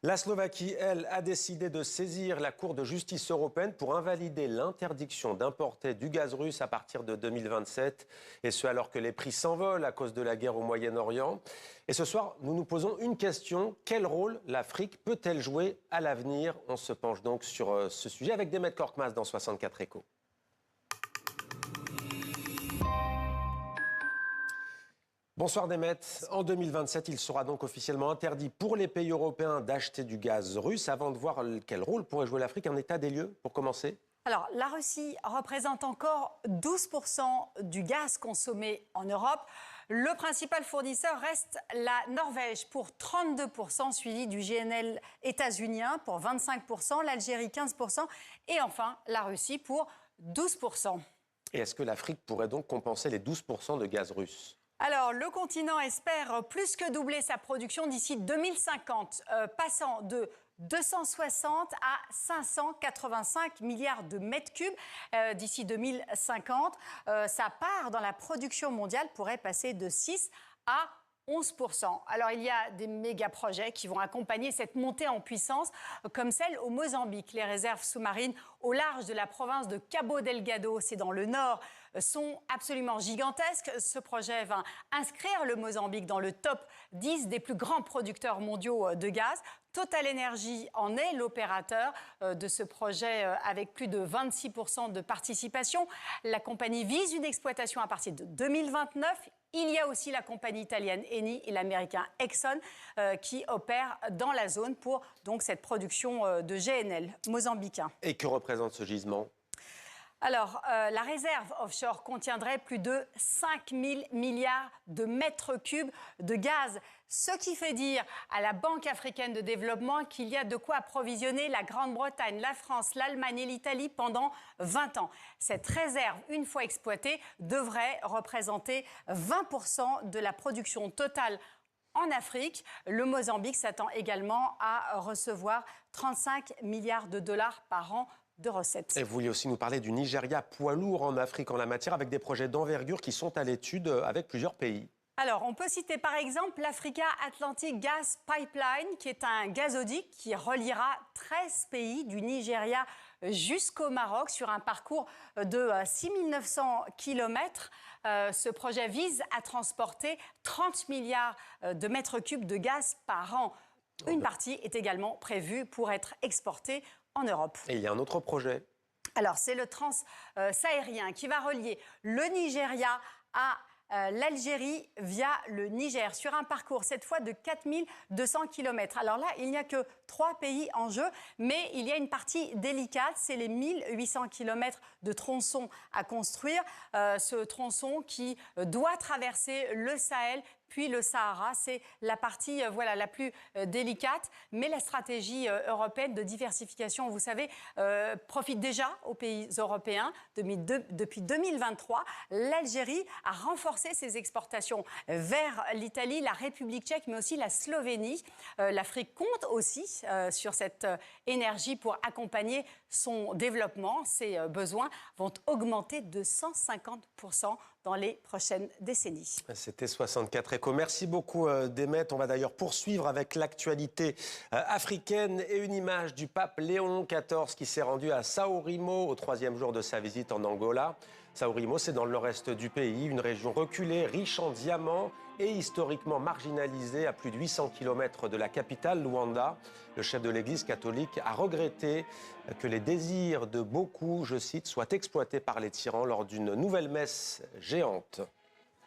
La Slovaquie, elle, a décidé de saisir la Cour de justice européenne pour invalider l'interdiction d'importer du gaz russe à partir de 2027. Et ce, alors que les prix s'envolent à cause de la guerre au Moyen-Orient. Et ce soir, nous nous posons une question. Quel rôle l'Afrique peut-elle jouer à l'avenir? On se penche donc sur ce sujet avec Demet Korkmaz dans 64 Échos. Bonsoir Demet. En 2027, il sera donc officiellement interdit pour les pays européens d'acheter du gaz russe. Avant de voir quel rôle pourrait jouer l'Afrique, un état des lieux pour commencer. Alors, la Russie représente encore 12% du gaz consommé en Europe. Le principal fournisseur reste la Norvège pour 32%, suivi du GNL états-unien pour 25%, l'Algérie 15% et enfin la Russie pour 12%. Et est-ce que l'Afrique pourrait donc compenser les 12% de gaz russe ? Alors, le continent espère plus que doubler sa production d'ici 2050, passant de 260 à 585 milliards de mètres cubes d'ici 2050. Sa part dans la production mondiale pourrait passer de 6 à 11%. Alors, il y a des méga-projets qui vont accompagner cette montée en puissance, comme celle au Mozambique. Les réserves sous-marines au large de la province de Cabo Delgado, c'est dans le nord, sont absolument gigantesques. Ce projet va inscrire le Mozambique dans le top 10 des plus grands producteurs mondiaux de gaz. Total Energy en est l'opérateur de ce projet avec plus de 26% de participation. La compagnie vise une exploitation à partir de 2029. Il y a aussi la compagnie italienne Eni et l'américain Exxon qui opèrent dans la zone pour donc cette production de GNL mozambicain. Et que représente ce gisement ? Alors, la réserve offshore contiendrait plus de 5 000 milliards de mètres cubes de gaz, ce qui fait dire à la Banque africaine de développement qu'il y a de quoi approvisionner la Grande-Bretagne, la France, l'Allemagne et l'Italie pendant 20 ans. Cette réserve, une fois exploitée, devrait représenter 20% de la production totale en Afrique. Le Mozambique s'attend également à recevoir 35 milliards de dollars par an de recettes. Et vous vouliez aussi nous parler du Nigeria, poids lourd en Afrique en la matière, avec des projets d'envergure qui sont à l'étude avec plusieurs pays. Alors, on peut citer par exemple l'Africa Atlantic Gas Pipeline, qui est un gazoduc qui reliera 13 pays du Nigeria jusqu'au Maroc sur un parcours de 6 900 km. Ce projet vise à transporter 30 milliards de mètres cubes de gaz par an. Une partie est également prévue pour être exportée en Europe. Et il y a un autre projet. Alors, c'est le Trans-Sahérien qui va relier le Nigeria à l'Algérie via le Niger, sur un parcours cette fois de 4 200 km. Alors là, il n'y a que 3 pays en jeu, mais il y a une partie délicate, c'est les 1 800 km de tronçon à construire. Ce tronçon qui doit traverser le Sahel, puis le Sahara, c'est la partie la plus délicate. Mais la stratégie européenne de diversification, vous savez, profite déjà aux pays européens. Depuis 2023, l'Algérie a renforcé ses exportations vers l'Italie, la République tchèque, mais aussi la Slovénie. L'Afrique compte aussi sur cette énergie pour accompagner son développement. Ses besoins vont augmenter de 150% dans les prochaines décennies. C'était 64 Échos. Merci beaucoup Demet. On va d'ailleurs poursuivre avec l'actualité africaine et une image du pape Léon XIV qui s'est rendu à São Remo au 3e jour de sa visite en Angola. São Remo, c'est dans le nord-est du pays, une région reculée, riche en diamants et historiquement marginalisée à plus de 800 km de la capitale, Luanda. Le chef de l'Église catholique a regretté que les désirs de beaucoup, je cite, soient exploités par les tyrans lors d'une nouvelle messe géante.